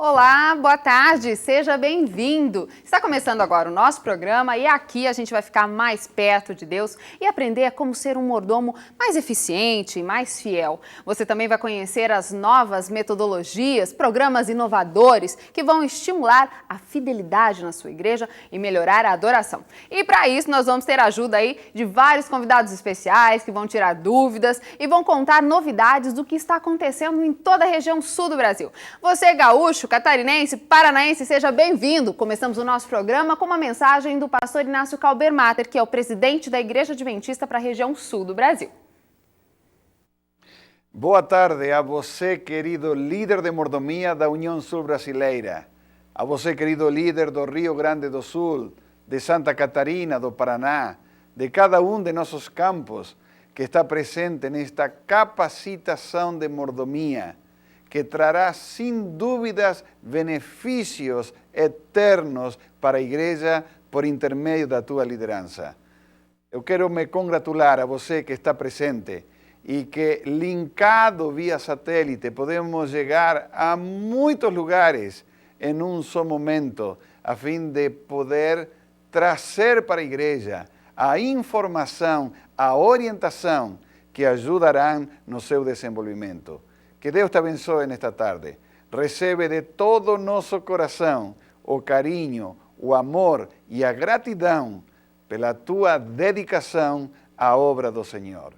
Olá, boa tarde, seja bem-vindo. Está começando agora o nosso programa e aqui a gente vai ficar mais perto de Deus e aprender como ser um mordomo mais eficiente e mais fiel. Você também vai conhecer as novas metodologias, programas inovadores que vão estimular a fidelidade na sua igreja e melhorar a adoração. E para isso nós vamos ter a ajuda aí de vários convidados especiais que vão tirar dúvidas e vão contar novidades do que está acontecendo em toda a região sul do Brasil. Você, gaúcho, catarinense, paranaense, seja bem-vindo. Começamos o nosso programa com uma mensagem do pastor Inácio Kalbermatter, que é o presidente da Igreja Adventista para a região sul do Brasil. Boa tarde a você, querido líder de mordomia da União Sul Brasileira. A você, querido líder do Rio Grande do Sul, de Santa Catarina, do Paraná, de cada de nossos campos que está presente nesta capacitação de mordomia, que trará, sem dúvidas, benefícios eternos para a igreja por intermédio da tua liderança. Eu quero me congratular a você que está presente e que, linkado via satélite, podemos chegar a muitos lugares em só momento, a fim de poder trazer para a igreja a informação, a orientação que ajudarão no seu desenvolvimento. Que Deus te abençoe nesta tarde. Recebe de todo o nosso coração o carinho, o amor e a gratidão pela tua dedicação à obra do Senhor.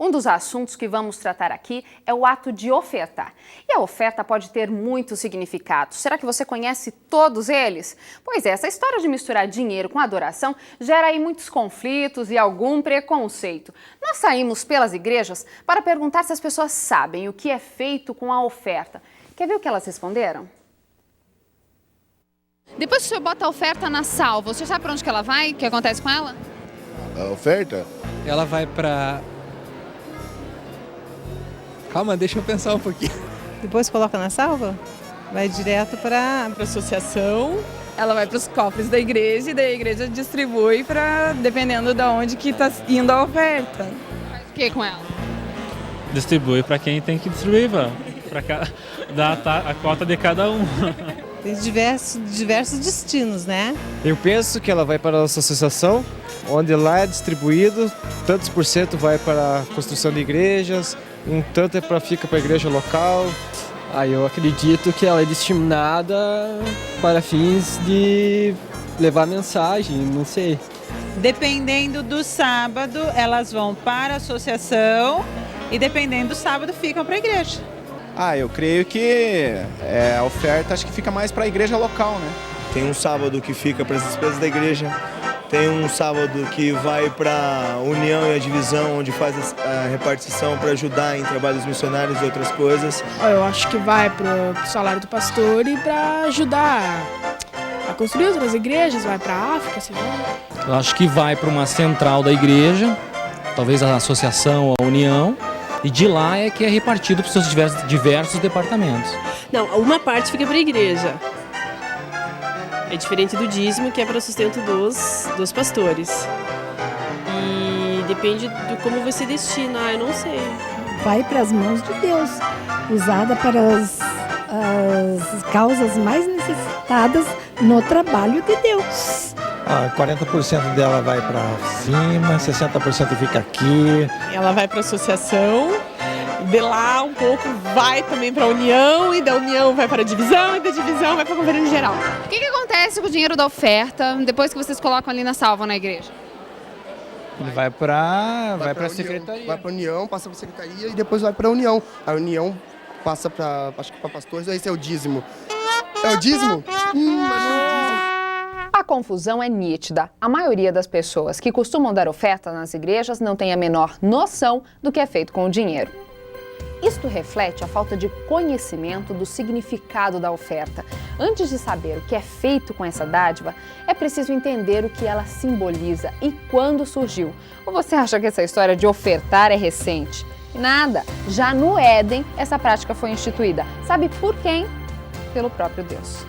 Um dos assuntos que vamos tratar aqui é o ato de ofertar. E a oferta pode ter muitos significados. Será que você conhece todos eles? Pois é, essa história de misturar dinheiro com adoração gera aí muitos conflitos e algum preconceito. Nós saímos pelas igrejas para perguntar se as pessoas sabem o que é feito com a oferta. Quer ver o que elas responderam? Depois que o senhor bota a oferta na salva, o senhor sabe para onde que ela vai? O que acontece com ela? A oferta? Ela vai para... Calma, deixa eu pensar um pouquinho. Depois coloca na salva, vai direto para a associação. Ela vai para os cofres da igreja e da igreja distribui para, dependendo de onde que está indo a oferta. Faz o que com ela? Distribui para quem tem que distribuir, para dar a cota de cada um. Tem diversos destinos, né? Eu penso que ela vai para a nossa associação, onde lá é distribuído, tantos por cento vai para a construção de igrejas, um tanto fica para a igreja local. Eu acredito que ela é destinada para fins de levar mensagem, não sei. Dependendo do sábado, elas vão para a associação e dependendo do sábado ficam para a igreja. Eu creio que a oferta acho que fica mais para a igreja local, né? Tem um sábado que fica para as despesas da igreja, tem um sábado que vai para a união e a divisão, onde faz a repartição para ajudar em trabalhos missionários e outras coisas. Eu acho que vai para o salário do pastor e para ajudar a construir outras igrejas, vai para a África, sei lá. Eu acho que vai para uma central da igreja, talvez a associação, a união, e de lá é que é repartido para os seus diversos departamentos. Não, uma parte fica para a igreja. É diferente do dízimo, que é para o sustento dos pastores. E depende de como você destina, eu não sei. Vai para as mãos de Deus, usada para as causas mais necessitadas no trabalho de Deus. 40% dela vai para cima, 60% fica aqui. Ela vai para a associação, de lá um pouco vai também para a união, e da união vai para a divisão, e da divisão vai para a conferência geral. O que acontece com o dinheiro da oferta depois que vocês colocam ali na salva na igreja? Ele vai para a secretaria. Vai para a união, passa para a secretaria e depois vai para a união. A união passa para, acho que para pastores, esse é o dízimo. É o dízimo? Mas não é o dízimo. A confusão é nítida. A maioria das pessoas que costumam dar oferta nas igrejas não tem a menor noção do que é feito com o dinheiro. Isto reflete a falta de conhecimento do significado da oferta. Antes de saber o que é feito com essa dádiva, é preciso entender o que ela simboliza e quando surgiu. Ou você acha que essa história de ofertar é recente? Nada! Já no Éden, essa prática foi instituída. Sabe por quem? Pelo próprio Deus.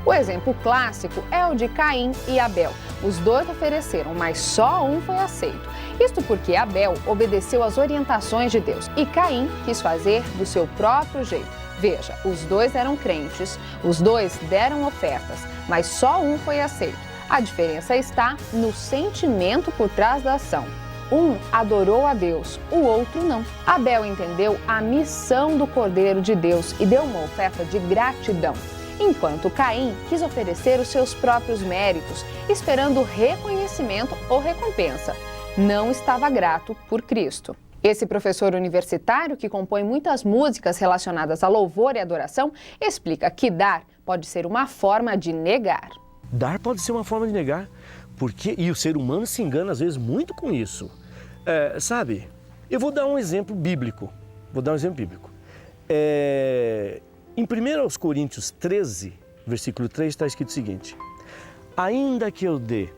O exemplo clássico é o de Caim e Abel. Os dois ofereceram, mas só um foi aceito. Isto porque Abel obedeceu às orientações de Deus e Caim quis fazer do seu próprio jeito. Veja, os dois eram crentes, os dois deram ofertas, mas só um foi aceito. A diferença está no sentimento por trás da ação. Um adorou a Deus, o outro não. Abel entendeu a missão do Cordeiro de Deus e deu uma oferta de gratidão, enquanto Caim quis oferecer os seus próprios méritos, esperando reconhecimento ou recompensa. Não estava grato por Cristo. Esse professor universitário, que compõe muitas músicas relacionadas a louvor e adoração, explica que dar pode ser uma forma de negar. Dar pode ser uma forma de negar, e o ser humano se engana às vezes muito com isso. Sabe, eu vou dar um exemplo bíblico. Em 1 Coríntios 13, versículo 3, está escrito o seguinte: ainda que eu dê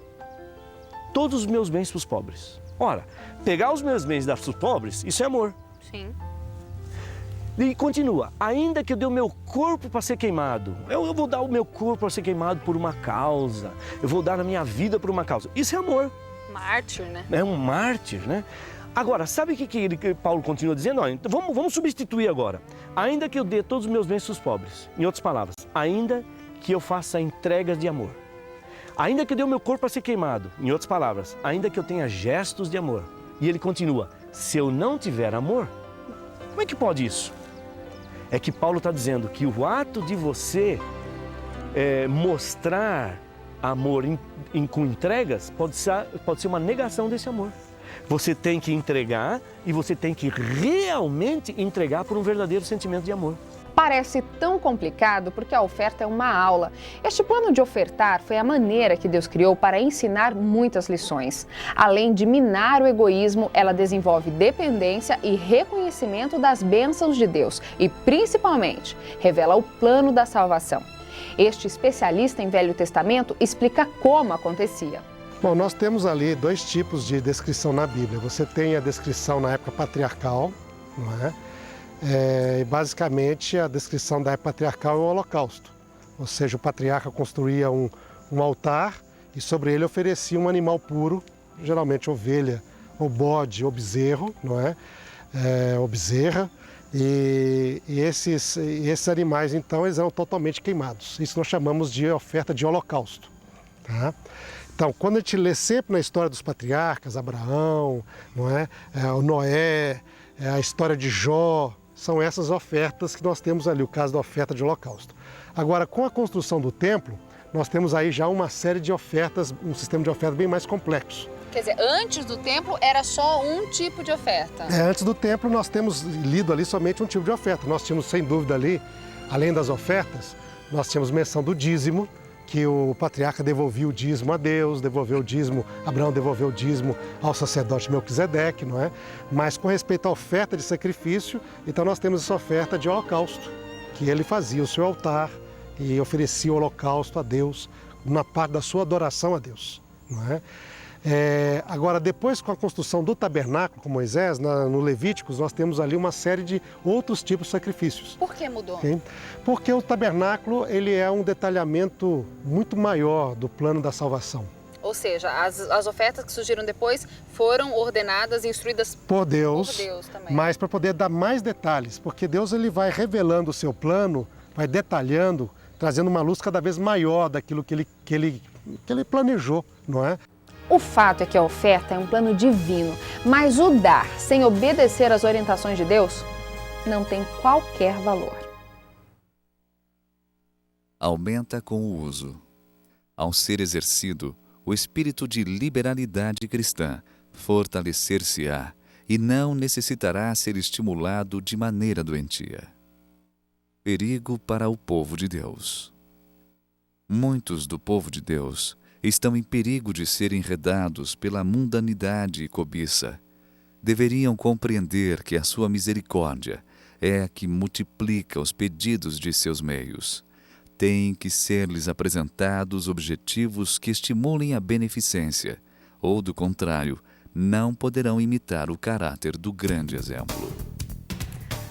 todos os meus bens para os pobres. Ora, pegar os meus bens e dar para os pobres, isso é amor. Sim. E continua, ainda que eu dê o meu corpo para ser queimado, eu vou dar o meu corpo para ser queimado por uma causa, eu vou dar a minha vida por uma causa. Isso é amor. Mártir, né? É um mártir, né? Agora, sabe o que Paulo continua dizendo? Então, vamos substituir agora. Ainda que eu dê todos os meus bens para os pobres. Em outras palavras, ainda que eu faça entregas de amor. Ainda que eu dê o meu corpo para ser queimado. Em outras palavras, ainda que eu tenha gestos de amor. E ele continua, se eu não tiver amor, como é que pode isso? É que Paulo está dizendo que o ato de você mostrar amor com entregas pode ser uma negação desse amor. Você tem que entregar e você tem que realmente entregar por um verdadeiro sentimento de amor. Parece tão complicado porque a oferta é uma aula. Este plano de ofertar foi a maneira que Deus criou para ensinar muitas lições. Além de minar o egoísmo, ela desenvolve dependência e reconhecimento das bênçãos de Deus e, principalmente, revela o plano da salvação. Este especialista em Velho Testamento explica como acontecia. Bom, nós temos ali dois tipos de descrição na Bíblia. Você tem a descrição na época patriarcal, não é? E basicamente a descrição da época patriarcal é o holocausto. Ou seja, o patriarca construía um altar e sobre ele oferecia um animal puro, geralmente ovelha, ou bode, ou bezerro, não é? Ou bezerra. E esses animais, então, eles eram totalmente queimados. Isso nós chamamos de oferta de holocausto. Tá? Então, quando a gente lê sempre na história dos patriarcas, Abraão, não é? O Noé, a história de Jó, são essas ofertas que nós temos ali, o caso da oferta de holocausto. Agora, com a construção do templo, nós temos aí já uma série de ofertas, um sistema de ofertas bem mais complexo. Quer dizer, antes do templo era só um tipo de oferta? Antes do templo nós temos lido ali somente um tipo de oferta. Nós tínhamos, sem dúvida ali, além das ofertas, nós tínhamos menção do dízimo, que o patriarca devolvia o dízimo a Deus, devolveu o dízimo, Abraão devolveu o dízimo ao sacerdote Melquisedeque, não é? Mas com respeito à oferta de sacrifício, então nós temos essa oferta de holocausto, que ele fazia o seu altar e oferecia o holocausto a Deus, na parte da sua adoração a Deus, não é? Agora, depois com a construção do tabernáculo com Moisés, no Levíticos, nós temos ali uma série de outros tipos de sacrifícios. Por que mudou? Okay? Porque o tabernáculo ele é um detalhamento muito maior do plano da salvação. Ou seja, as ofertas que surgiram depois foram ordenadas e instruídas por Deus também. Mas para poder dar mais detalhes, porque Deus ele vai revelando o seu plano, vai detalhando, trazendo uma luz cada vez maior daquilo que ele planejou, não é? O fato é que a oferta é um plano divino, mas o dar sem obedecer às orientações de Deus não tem qualquer valor. Aumenta com o uso. Ao ser exercido, o espírito de liberalidade cristã fortalecer-se-á e não necessitará ser estimulado de maneira doentia. Perigo para o povo de Deus. Muitos do povo de Deus estão em perigo de serem enredados pela mundanidade e cobiça. Deveriam compreender que a sua misericórdia é a que multiplica os pedidos de seus meios. Têm que ser-lhes apresentados objetivos que estimulem a beneficência, ou, do contrário, não poderão imitar o caráter do grande exemplo.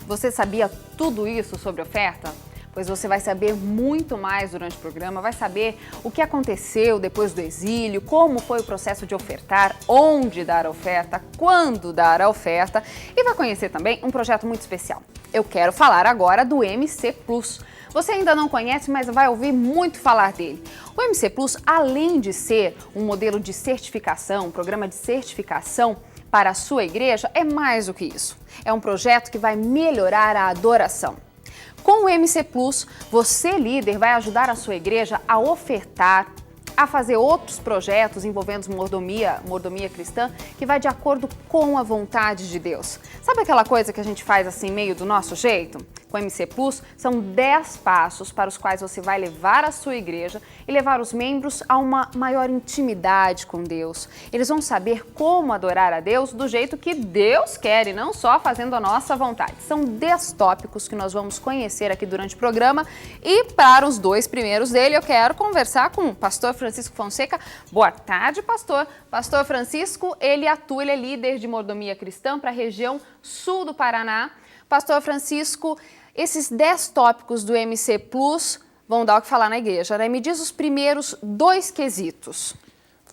Você sabia tudo isso sobre oferta? pois você vai saber muito mais durante o programa, vai saber o que aconteceu depois do exílio, como foi o processo de ofertar, onde dar a oferta, quando dar a oferta e vai conhecer também um projeto muito especial. Eu quero falar agora do MC Plus. Você ainda não conhece, mas vai ouvir muito falar dele. O MC Plus, além de ser um modelo de certificação, um programa de certificação para a sua igreja, é mais do que isso. É um projeto que vai melhorar a adoração. Com o MC Plus, você, líder, vai ajudar a sua igreja a ofertar, a fazer outros projetos envolvendo mordomia cristã, que vai de acordo com a vontade de Deus. Sabe aquela coisa que a gente faz assim, meio do nosso jeito? Com o MC Plus, são 10 passos para os quais você vai levar a sua igreja e levar os membros a uma maior intimidade com Deus. Eles vão saber como adorar a Deus do jeito que Deus quer e não só fazendo a nossa vontade. São 10 tópicos que nós vamos conhecer aqui durante o programa e para os 2 primeiros dele eu quero conversar com o pastor Francisco Fonseca. Boa tarde, pastor. Pastor Francisco, ele é líder de mordomia cristã para a região sul do Paraná. Pastor Francisco, esses 10 tópicos do MC Plus vão dar o que falar na igreja, né? Me diz os primeiros 2 quesitos.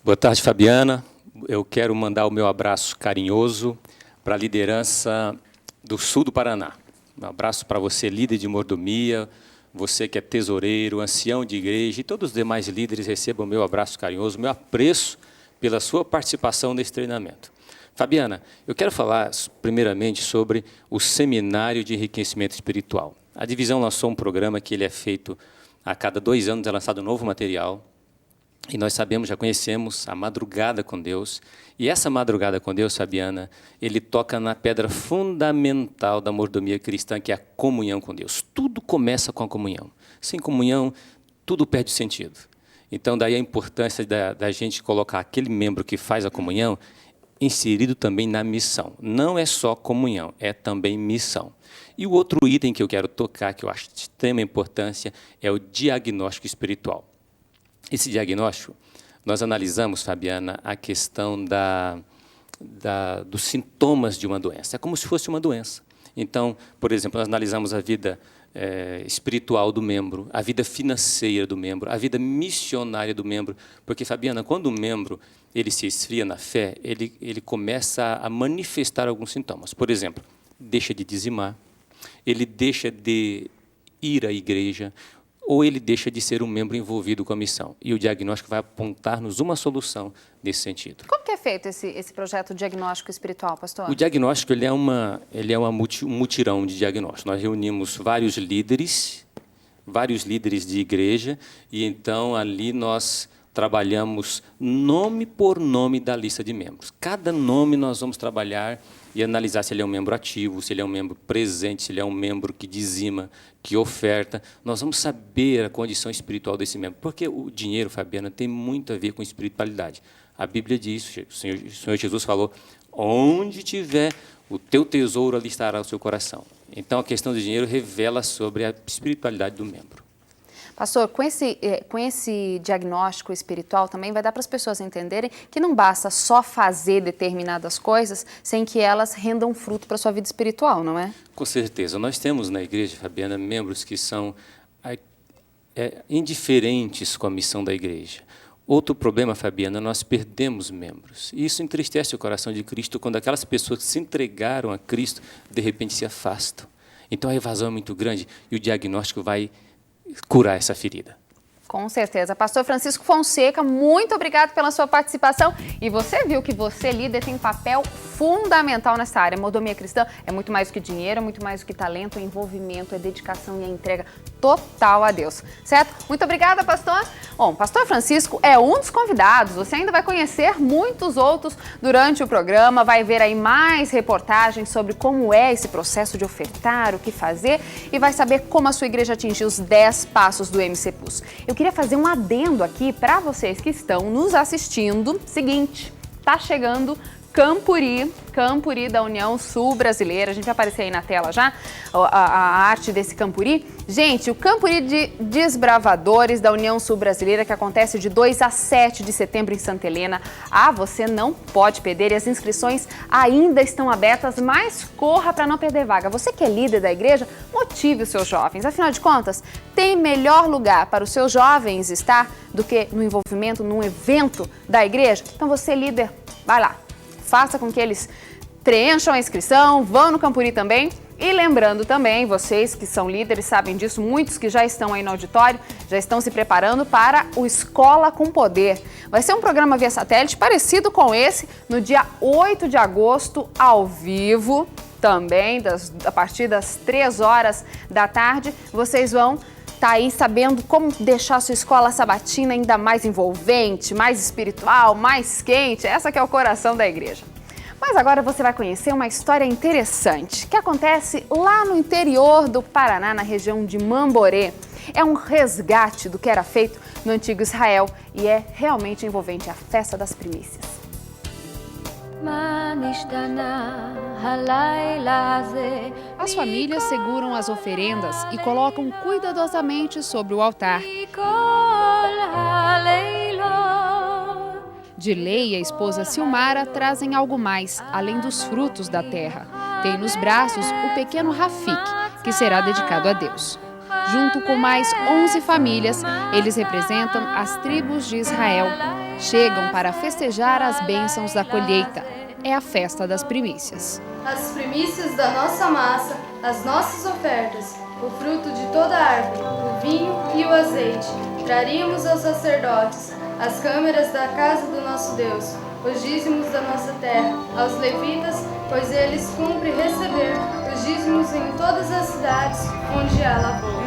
Boa tarde, Fabiana. Eu quero mandar o meu abraço carinhoso para a liderança do sul do Paraná. Um abraço para você, líder de mordomia, você que é tesoureiro, ancião de igreja e todos os demais líderes recebam o meu abraço carinhoso, meu apreço pela sua participação nesse treinamento. Fabiana, eu quero falar primeiramente sobre o Seminário de Enriquecimento Espiritual. A divisão lançou um programa que ele é feito a cada 2 anos, é lançado um novo material. E nós sabemos, já conhecemos a Madrugada com Deus. E essa Madrugada com Deus, Fabiana, ele toca na pedra fundamental da mordomia cristã, que é a comunhão com Deus. Tudo começa com a comunhão. Sem comunhão, tudo perde sentido. Então, daí a importância da gente colocar aquele membro que faz a comunhão inserido também na missão. Não é só comunhão, é também missão. E o outro item que eu quero tocar, que eu acho de extrema importância, é o diagnóstico espiritual. Esse diagnóstico, nós analisamos, Fabiana, a questão dos sintomas de uma doença. É como se fosse uma doença. Então, por exemplo, nós analisamos a vida espiritual do membro, a vida financeira do membro, a vida missionária do membro. Porque, Fabiana, quando o membro ele se esfria na fé, ele começa a manifestar alguns sintomas. Por exemplo, deixa de dizimar, ele deixa de ir à igreja, ou ele deixa de ser um membro envolvido com a missão. E o diagnóstico vai apontar-nos uma solução nesse sentido. Como que é feito esse projeto diagnóstico espiritual, pastor? O diagnóstico ele é um mutirão de diagnóstico. Nós reunimos vários líderes de igreja, e então ali nós trabalhamos nome por nome da lista de membros. Cada nome nós vamos trabalhar e analisar se ele é um membro ativo, se ele é um membro presente, se ele é um membro que dizima, que oferta. Nós vamos saber a condição espiritual desse membro, porque o dinheiro, Fabiana, tem muito a ver com espiritualidade. A Bíblia diz, o Senhor Jesus falou, onde tiver o teu tesouro, ali estará o seu coração. Então, a questão do dinheiro revela sobre a espiritualidade do membro. Pastor, com esse diagnóstico espiritual também vai dar para as pessoas entenderem que não basta só fazer determinadas coisas sem que elas rendam fruto para a sua vida espiritual, não é? Com certeza. Nós temos na igreja, Fabiana, membros que são indiferentes com a missão da igreja. Outro problema, Fabiana, nós perdemos membros. E isso entristece o coração de Cristo quando aquelas pessoas que se entregaram a Cristo, de repente se afastam. Então a evasão é muito grande e o diagnóstico vai curar essa ferida. Com certeza. Pastor Francisco Fonseca, muito obrigado pela sua participação. E você viu que você, líder, tem um papel fundamental nessa área. A mordomia cristã é muito mais do que dinheiro, é muito mais do que talento, é envolvimento, é dedicação e é entrega total a Deus. Certo? Muito obrigada, pastor. Bom, pastor Francisco é um dos convidados. Você ainda vai conhecer muitos outros durante o programa. Vai ver aí mais reportagens sobre como é esse processo de ofertar, o que fazer e vai saber como a sua igreja atingiu os 10 passos do MC Plus. Eu queria fazer um adendo aqui para vocês que estão nos assistindo. Seguinte, tá chegando Campuri Campuri da União Sul Brasileira. A gente vai aparecer aí na tela já a arte desse Campuri. Gente, o Campuri de Desbravadores da União Sul Brasileira, que acontece de 2 a 7 de setembro em Santa Helena. Você não pode perder e as inscrições ainda estão abertas, mas corra para não perder vaga. Você que é líder da igreja, motive os seus jovens. Afinal de contas, tem melhor lugar para os seus jovens estar do que no envolvimento num evento da igreja? Então você, líder, vai lá, faça com que eles preencham a inscrição, vão no Campuri também. E lembrando também, vocês que são líderes sabem disso, muitos que já estão aí no auditório, já estão se preparando para o Escola com Poder. Vai ser um programa via satélite parecido com esse, no dia 8 de agosto, ao vivo, também, a partir das 3 horas da tarde. Vocês vão estar aí sabendo como deixar a sua escola sabatina ainda mais envolvente, mais espiritual, mais quente. Essa que é o coração da igreja. Mas agora você vai conhecer uma história interessante que acontece lá no interior do Paraná, na região de Mamborê. É um resgate do que era feito no antigo Israel e é realmente envolvente, a festa das primícias. As famílias seguram as oferendas e colocam cuidadosamente sobre o altar. Dirley e a esposa Silmara trazem algo mais, além dos frutos da terra. Tem nos braços o pequeno Rafik, que será dedicado a Deus. Junto com mais 11 famílias, eles representam as tribos de Israel. Chegam para festejar as bênçãos da colheita. É a festa das primícias. As primícias da nossa massa, as nossas ofertas, o fruto de toda a árvore, o vinho e o azeite, traríamos aos sacerdotes, as câmeras da casa do nosso Deus, os dízimos da nossa terra, aos levitas, pois eles cumprem receber os dízimos em todas as cidades onde há lavoura.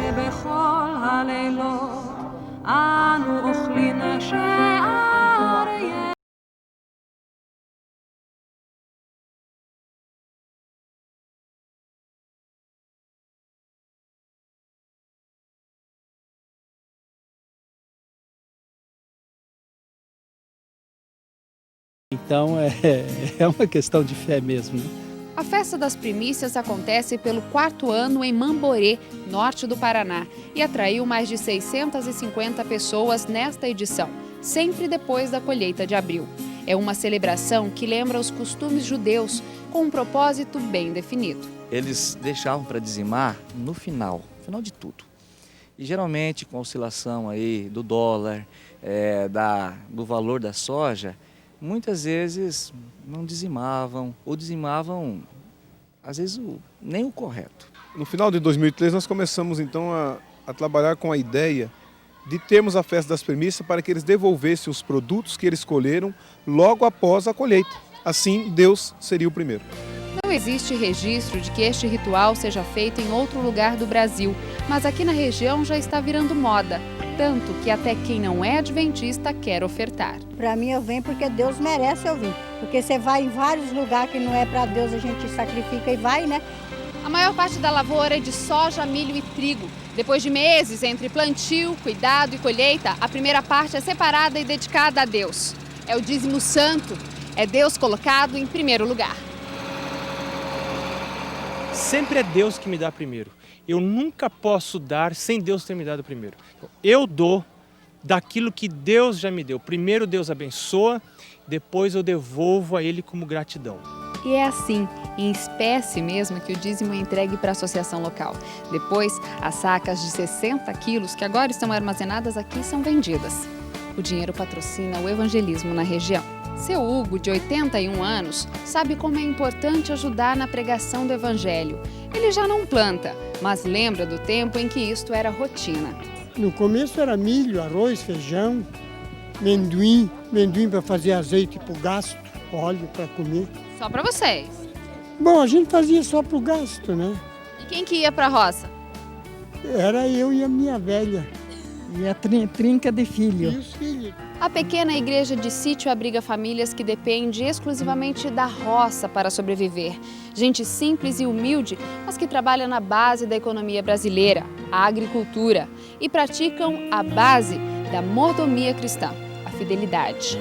Então é uma questão de fé mesmo, né? A festa das primícias acontece pelo 4º ano em Mamborê, norte do Paraná, e atraiu mais de 650 pessoas nesta edição, sempre depois da colheita de abril. É uma celebração que lembra os costumes judeus, com um propósito bem definido. Eles deixavam para dizimar no final de tudo. E geralmente com a oscilação aí do dólar, do valor da soja, muitas vezes não dizimavam, ou dizimavam, às vezes, nem o correto. No final de 2003, nós começamos então a trabalhar com a ideia de termos a festa das primícias para que eles devolvessem os produtos que eles colheram logo após a colheita. Assim, Deus seria o primeiro. Não existe registro de que este ritual seja feito em outro lugar do Brasil, mas aqui na região já está virando moda. Tanto que até quem não é adventista quer ofertar. Para mim eu venho porque Deus merece eu vir. Porque você vai em vários lugares que não é para Deus, a gente sacrifica e vai, né? A maior parte da lavoura é de soja, milho e trigo. Depois de meses entre plantio, cuidado e colheita, a primeira parte é separada e dedicada a Deus. É o dízimo santo. É Deus colocado em primeiro lugar. Sempre é Deus que me dá primeiro. Eu nunca posso dar sem Deus ter me dado primeiro. Eu dou daquilo que Deus já me deu. Primeiro Deus abençoa, depois eu devolvo a Ele como gratidão. E é assim, em espécie mesmo, que o dízimo é entregue para a associação local. Depois, as sacas de 60 quilos, que agora estão armazenadas aqui, são vendidas. O dinheiro patrocina o evangelismo na região. Seu Hugo, de 81 anos, sabe como é importante ajudar na pregação do evangelho. Ele já não planta, mas lembra do tempo em que isto era rotina. No começo era milho, arroz, feijão, amendoim para fazer azeite para o gasto, óleo para comer. Só para vocês? Bom, a gente fazia só para o gasto, né? E quem que ia para a roça? Era eu e a minha velha. E a trinca de filho. E os filhos. A pequena igreja de sítio abriga famílias que dependem exclusivamente da roça para sobreviver. Gente simples e humilde, mas que trabalha na base da economia brasileira, a agricultura, e praticam a base da mordomia cristã, a fidelidade.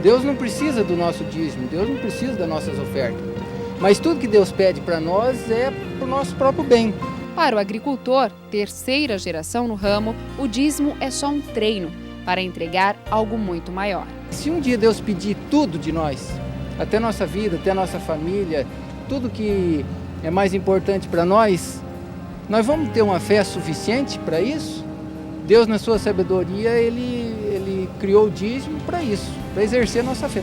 Deus não precisa do nosso dízimo, Deus não precisa das nossas ofertas. Mas tudo que Deus pede para nós é para o nosso próprio bem. Para o agricultor, terceira geração no ramo, o dízimo é só um treino para entregar algo muito maior. Se um dia Deus pedir tudo de nós, até nossa vida, até nossa família, tudo que é mais importante para nós vamos ter uma fé suficiente para isso? Deus, na sua sabedoria, ele criou o dízimo para isso, para exercer nossa fé,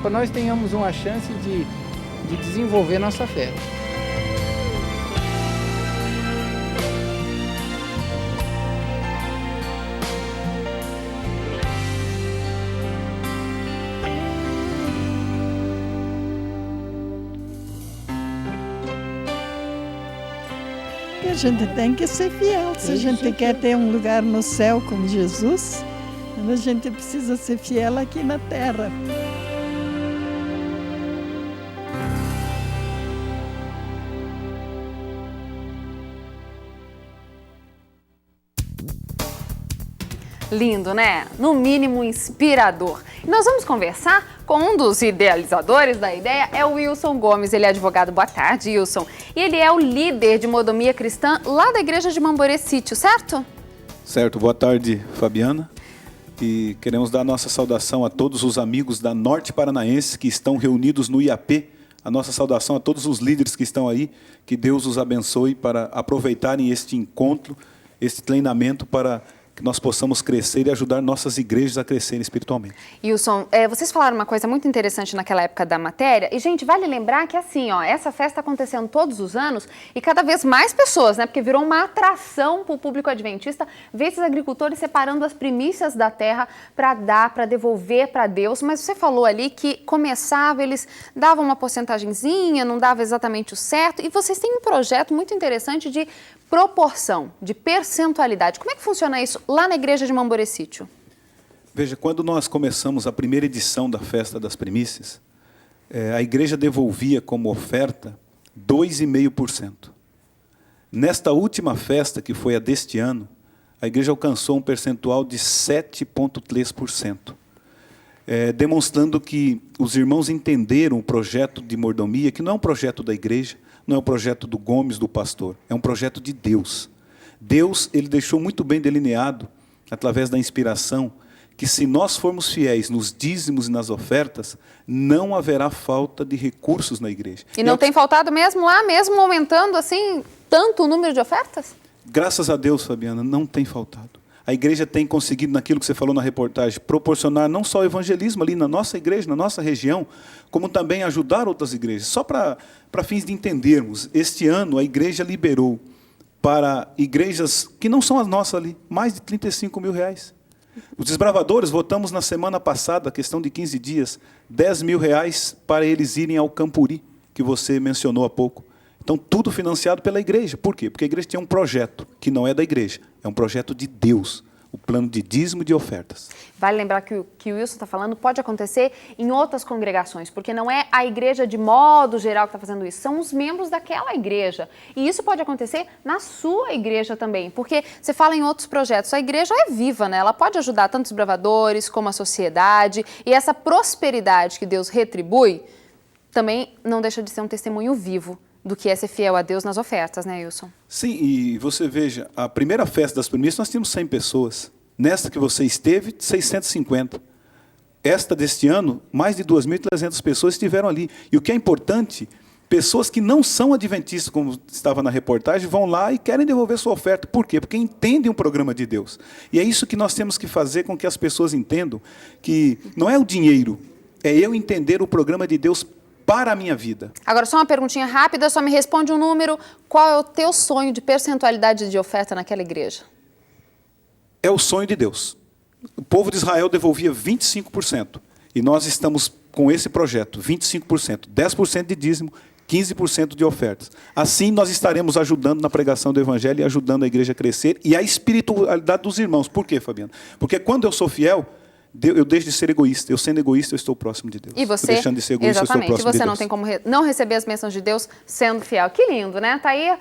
para nós tenhamos uma chance de desenvolver nossa fé. A gente tem que ser fiel. Se a gente quer ter um lugar no céu com Jesus, a gente precisa ser fiel aqui na terra. Lindo, né? No mínimo inspirador. E nós vamos conversar com um dos idealizadores da ideia, é o Wilson Gomes. Ele é advogado. Boa tarde, Wilson. E ele é o líder de mordomia cristã lá da igreja de Mamborê Sítio, certo? Certo. Boa tarde, Fabiana. E queremos dar nossa saudação a todos os amigos da Norte Paranaense que estão reunidos no IAP. A nossa saudação a todos os líderes que estão aí. Que Deus os abençoe para aproveitarem este encontro, este treinamento para que nós possamos crescer e ajudar nossas igrejas a crescerem espiritualmente. Wilson, vocês falaram uma coisa muito interessante naquela época da matéria, e, gente, vale lembrar que, assim, ó, essa festa está acontecendo todos os anos e cada vez mais pessoas, né, porque virou uma atração para o público adventista ver esses agricultores separando as primícias da terra para dar, para devolver para Deus, mas você falou ali que começava, eles davam uma porcentagenzinha, não dava exatamente o certo, e vocês têm um projeto muito interessante de proporção, de percentualidade. Como é que funciona isso lá na igreja de Mamborê Sítio? Veja, quando nós começamos a primeira edição da Festa das Primícias, a igreja devolvia como oferta 2,5%. Nesta última festa, que foi a deste ano, a igreja alcançou um percentual de 7,3%. Demonstrando que os irmãos entenderam o projeto de mordomia, que não é um projeto da igreja, não é um projeto do Gomes, do pastor, é um projeto de Deus. Deus, ele deixou muito bem delineado, através da inspiração, que se nós formos fiéis nos dízimos e nas ofertas, não haverá falta de recursos na igreja. E não tem faltado mesmo lá, mesmo aumentando assim, tanto o número de ofertas? Graças a Deus, Fabiana, não tem faltado. A igreja tem conseguido, naquilo que você falou na reportagem, proporcionar não só o evangelismo ali na nossa igreja, na nossa região, como também ajudar outras igrejas. Só para fins de entendermos, este ano a igreja liberou para igrejas que não são as nossas ali, mais de R$35 mil. Os desbravadores, votamos na semana passada, questão de 15 dias, R$10 mil para eles irem ao Campuri, que você mencionou há pouco. Então, tudo financiado pela igreja. Por quê? Porque a igreja tem um projeto, que não é da igreja, é um projeto de Deus, o plano de dízimo e de ofertas. Vale lembrar que o que o Wilson está falando pode acontecer em outras congregações, porque não é a igreja de modo geral que está fazendo isso, são os membros daquela igreja. E isso pode acontecer na sua igreja também, porque você fala em outros projetos, a igreja é viva, né? Ela pode ajudar tanto os bravadores como a sociedade, e essa prosperidade que Deus retribui também não deixa de ser um testemunho vivo do que é ser fiel a Deus nas ofertas, né, Wilson? Sim, e você veja, a primeira festa das primícias nós tínhamos 100 pessoas. Nesta que você esteve, 650. Esta deste ano, mais de 2.300 pessoas estiveram ali. E o que é importante, pessoas que não são adventistas, como estava na reportagem, vão lá e querem devolver sua oferta. Por quê? Porque entendem o programa de Deus. E é isso que nós temos que fazer com que as pessoas entendam, que não é o dinheiro, é eu entender o programa de Deus para a minha vida. Agora, só uma perguntinha rápida, só me responde um número. Qual é o teu sonho de percentualidade de oferta naquela igreja? É o sonho de Deus. O povo de Israel devolvia 25%. E nós estamos com esse projeto, 25%. 10% de dízimo, 15% de ofertas. Assim, nós estaremos ajudando na pregação do Evangelho e ajudando a igreja a crescer e a espiritualidade dos irmãos. Por quê, Fabiana? Porque quando eu sou fiel, eu deixo de ser egoísta. Eu sendo egoísta, eu estou próximo de Deus. E você, deixando de ser egoísta, exatamente, eu estou próximo de Deus. Você não tem como não receber as bênçãos de Deus sendo fiel. Que lindo, né? Tá aí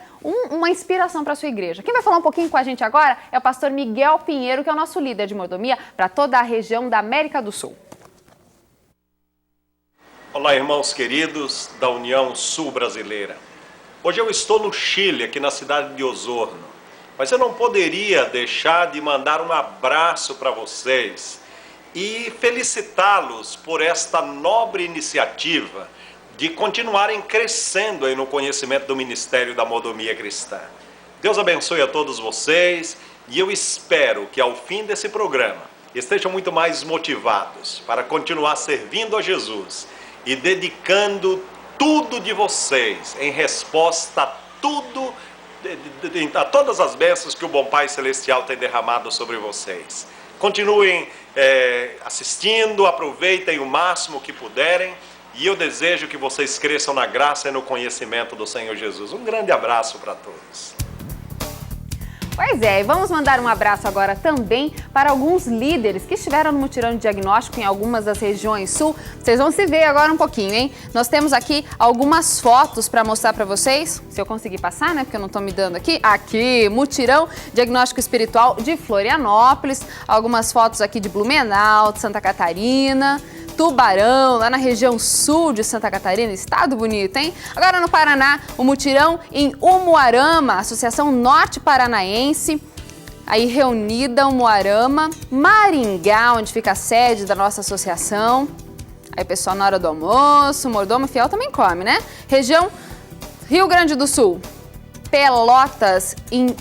uma inspiração para a sua igreja. Quem vai falar um pouquinho com a gente agora é o pastor Miguel Pinheiro, que é o nosso líder de mordomia para toda a região da América do Sul. Olá, irmãos queridos da União Sul Brasileira. Hoje eu estou no Chile, aqui na cidade de Osorno, mas eu não poderia deixar de mandar um abraço para vocês e felicitá-los por esta nobre iniciativa de continuarem crescendo aí no conhecimento do Ministério da Mordomia Cristã. Deus abençoe a todos vocês e eu espero que ao fim desse programa estejam muito mais motivados para continuar servindo a Jesus e dedicando tudo de vocês em resposta a a todas as bênçãos que o bom Pai Celestial tem derramado sobre vocês. Continuem assistindo, aproveitem o máximo que puderem e eu desejo que vocês cresçam na graça e no conhecimento do Senhor Jesus. Um grande abraço para todos. Pois é, e vamos mandar um abraço agora também para alguns líderes que estiveram no mutirão de diagnóstico em algumas das regiões sul. Vocês vão se ver agora um pouquinho, hein? Nós temos aqui algumas fotos para mostrar para vocês, se eu conseguir passar, né? Porque eu não estou me dando aqui. Aqui, mutirão diagnóstico espiritual de Florianópolis, algumas fotos aqui de Blumenau, de Santa Catarina, Tubarão, lá na região sul de Santa Catarina, estado bonito, hein? Agora no Paraná, o mutirão em Umuarama, Associação Norte Paranaense, aí reunida Umuarama, Maringá, onde fica a sede da nossa associação. Aí pessoal na hora do almoço, mordomo fiel também come, né? Região Rio Grande do Sul, Pelotas em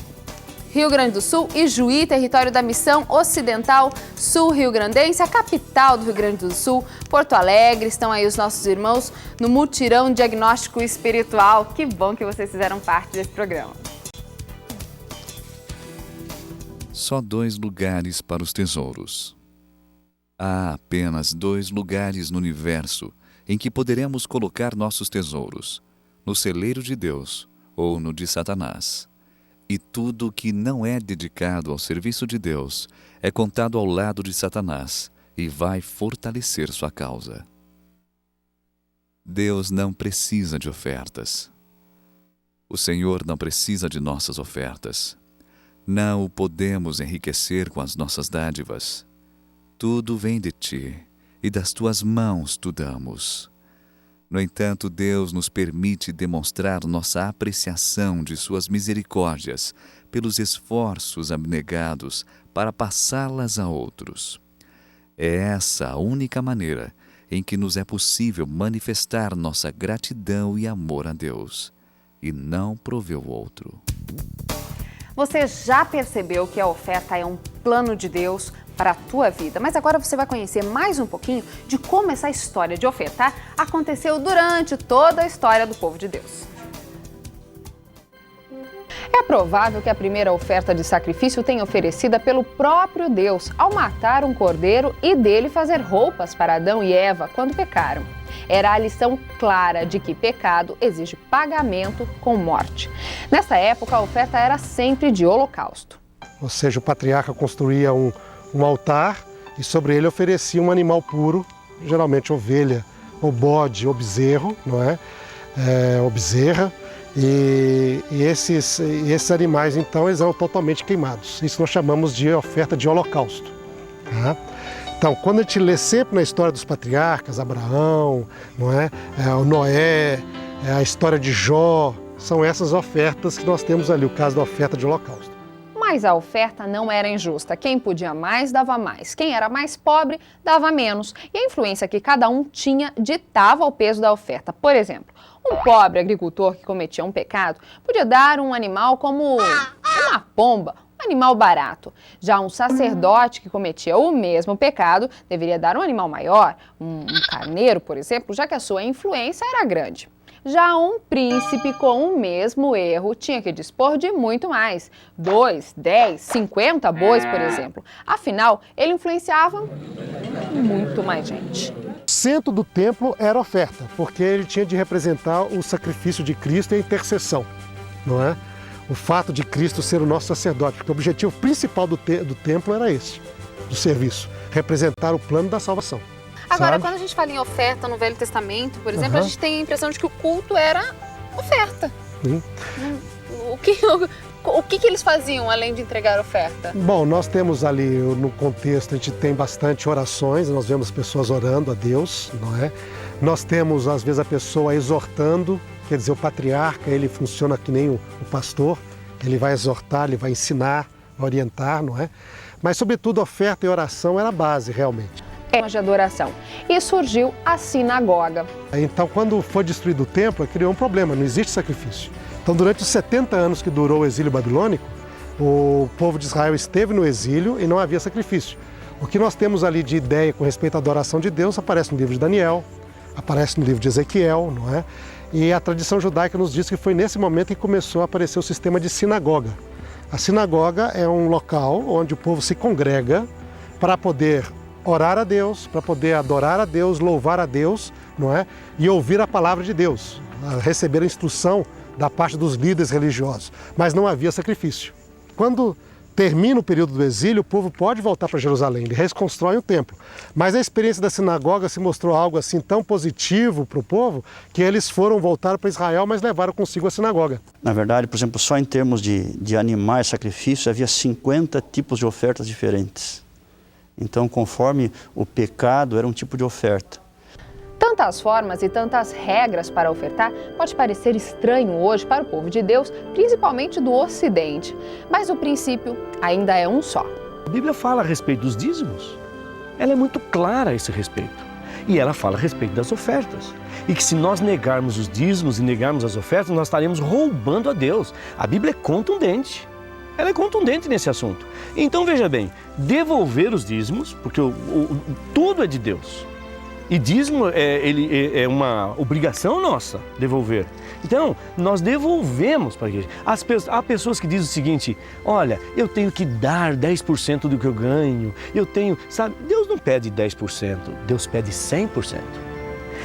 Rio Grande do Sul, Ijuí, território da Missão Ocidental Sul Rio Grandense, a capital do Rio Grande do Sul, Porto Alegre. Estão aí os nossos irmãos no mutirão diagnóstico espiritual. Que bom que vocês fizeram parte desse programa. Só 2 lugares para os tesouros. Há apenas 2 lugares no universo em que poderemos colocar nossos tesouros: no celeiro de Deus ou no de Satanás. E tudo que não é dedicado ao serviço de Deus é contado ao lado de Satanás e vai fortalecer sua causa. Deus não precisa de ofertas. O Senhor não precisa de nossas ofertas. Não o podemos enriquecer com as nossas dádivas. Tudo vem de ti, e das tuas mãos tu damos. No entanto, Deus nos permite demonstrar nossa apreciação de suas misericórdias pelos esforços abnegados para passá-las a outros. É essa a única maneira em que nos é possível manifestar nossa gratidão e amor a Deus, e não prover o outro. Você já percebeu que a oferta é um plano de Deus para a tua vida, mas agora você vai conhecer mais um pouquinho de como essa história de ofertar aconteceu durante toda a história do povo de Deus. É provável que a primeira oferta de sacrifício tenha oferecida pelo próprio Deus ao matar um cordeiro e dele fazer roupas para Adão e Eva quando pecaram. Era a lição clara de que pecado exige pagamento com morte. Nessa época, a oferta era sempre de holocausto. Ou seja, o patriarca construía um altar e sobre ele oferecia um animal puro, geralmente ovelha, ou bode, ou bezerro, não é? Ou bezerra. E esses animais, então, eles eram totalmente queimados. Isso nós chamamos de oferta de holocausto. Tá? Então, quando a gente lê sempre na história dos patriarcas, Abraão, não é? O Noé, a história de Jó, são essas ofertas que nós temos ali, o caso da oferta de holocausto. Mas a oferta não era injusta. Quem podia mais, dava mais. Quem era mais pobre, dava menos. E a influência que cada um tinha ditava o peso da oferta. Por exemplo, um pobre agricultor que cometia um pecado podia dar um animal como uma pomba, um animal barato. Já um sacerdote que cometia o mesmo pecado deveria dar um animal maior, um carneiro, por exemplo, já que a sua influência era grande. Já um príncipe com o mesmo erro tinha que dispor de muito mais, 2, 10, 50 bois, por exemplo. Afinal, ele influenciava muito mais gente. O centro do templo era a oferta, porque ele tinha de representar o sacrifício de Cristo e a intercessão, não é? O fato de Cristo ser o nosso sacerdote, porque o objetivo principal do templo era esse, do serviço, representar o plano da salvação. Agora, sabe? quando a gente fala em oferta no Velho Testamento, por exemplo, a gente tem a impressão de que o culto era oferta. O que eles faziam além de entregar oferta? Bom, nós temos ali no contexto, a gente tem bastante orações, nós vemos pessoas orando a Deus, não é? Nós temos, às vezes, a pessoa exortando, quer dizer, o patriarca, ele funciona que nem o pastor, ele vai exortar, ele vai ensinar, orientar, não é? Mas, sobretudo, oferta e oração era a base, realmente. De adoração. E surgiu a sinagoga. Então, quando foi destruído o templo, criou um problema, não existe sacrifício. Então, durante os 70 anos que durou o exílio babilônico, o povo de Israel esteve no exílio e não havia sacrifício. O que nós temos ali de ideia com respeito à adoração de Deus aparece no livro de Daniel, aparece no livro de Ezequiel, não é? E a tradição judaica nos diz que foi nesse momento que começou a aparecer o sistema de sinagoga. A sinagoga é um local onde o povo se congrega para poder orar a Deus, para poder adorar a Deus, louvar a Deus, não é? E ouvir a palavra de Deus, receber a instrução da parte dos líderes religiosos. Mas não havia sacrifício. Quando termina o período do exílio, o povo pode voltar para Jerusalém, ele reconstrói o templo. Mas a experiência da sinagoga se mostrou algo assim tão positivo para o povo que eles foram voltar para Israel, mas levaram consigo a sinagoga. Na verdade, por exemplo, só em termos de animais, sacrifícios, havia 50 tipos de ofertas diferentes. Então, conforme o pecado, era um tipo de oferta. Tantas formas e tantas regras para ofertar pode parecer estranho hoje para o povo de Deus, principalmente do Ocidente. Mas o princípio ainda é um só. A Bíblia fala a respeito dos dízimos. Ela é muito clara a esse respeito. E ela fala a respeito das ofertas. E que se nós negarmos os dízimos e negarmos as ofertas, nós estaremos roubando a Deus. A Bíblia é contundente. Ela é contundente nesse assunto. Então, veja bem, devolver os dízimos, porque tudo é de Deus. E dízimo é uma obrigação nossa, devolver. Então, nós devolvemos para a igreja. Há pessoas que dizem o seguinte, olha, eu tenho que dar 10% do que eu ganho, sabe? Deus não pede 10%, Deus pede 100%.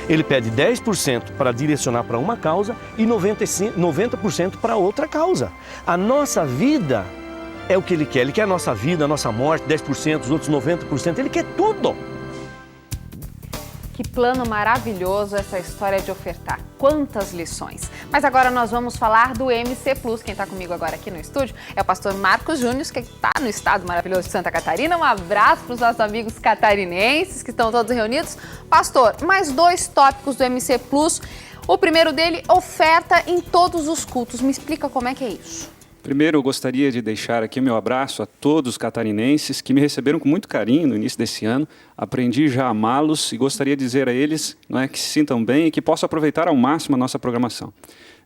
Ele pede 10% para direcionar para uma causa e 90% para outra causa. A nossa vida é o que Ele quer. Ele quer a nossa vida, a nossa morte, 10%, os outros 90%. Ele quer tudo. Que plano maravilhoso essa história de ofertar. Quantas lições. Mas agora nós vamos falar do MC Plus. Quem está comigo agora aqui no estúdio é o pastor Marcos Júnior, que está no estado maravilhoso de Santa Catarina. Um abraço para os nossos amigos catarinenses que estão todos reunidos. Pastor, mais 2 tópicos do MC Plus. O primeiro dele, oferta em todos os cultos. Me explica como é que é isso. Primeiro, eu gostaria de deixar aqui o meu abraço a todos os catarinenses que me receberam com muito carinho no início desse ano. Aprendi já a amá-los e gostaria de dizer a eles, que se sintam bem e que possam aproveitar ao máximo a nossa programação.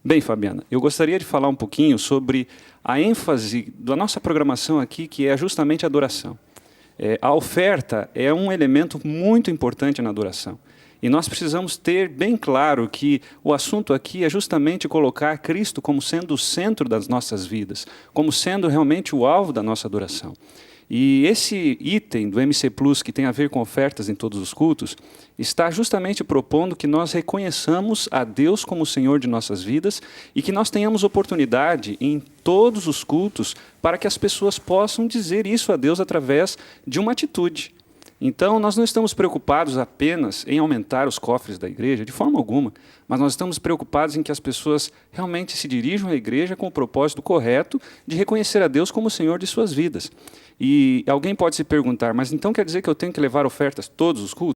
Bem, Fabiana, eu gostaria de falar um pouquinho sobre a ênfase da nossa programação aqui, que é justamente a adoração. A oferta é um elemento muito importante na adoração. E nós precisamos ter bem claro que o assunto aqui é justamente colocar Cristo como sendo o centro das nossas vidas, como sendo realmente o alvo da nossa adoração. E esse item do MC Plus, que tem a ver com ofertas em todos os cultos, está justamente propondo que nós reconheçamos a Deus como o Senhor de nossas vidas e que nós tenhamos oportunidade em todos os cultos para que as pessoas possam dizer isso a Deus através de uma atitude. Então, nós não estamos preocupados apenas em aumentar os cofres da igreja, de forma alguma, mas nós estamos preocupados em que as pessoas realmente se dirijam à igreja com o propósito correto de reconhecer a Deus como o Senhor de suas vidas. E alguém pode se perguntar, mas então quer dizer que eu tenho que levar ofertas todos os cultos?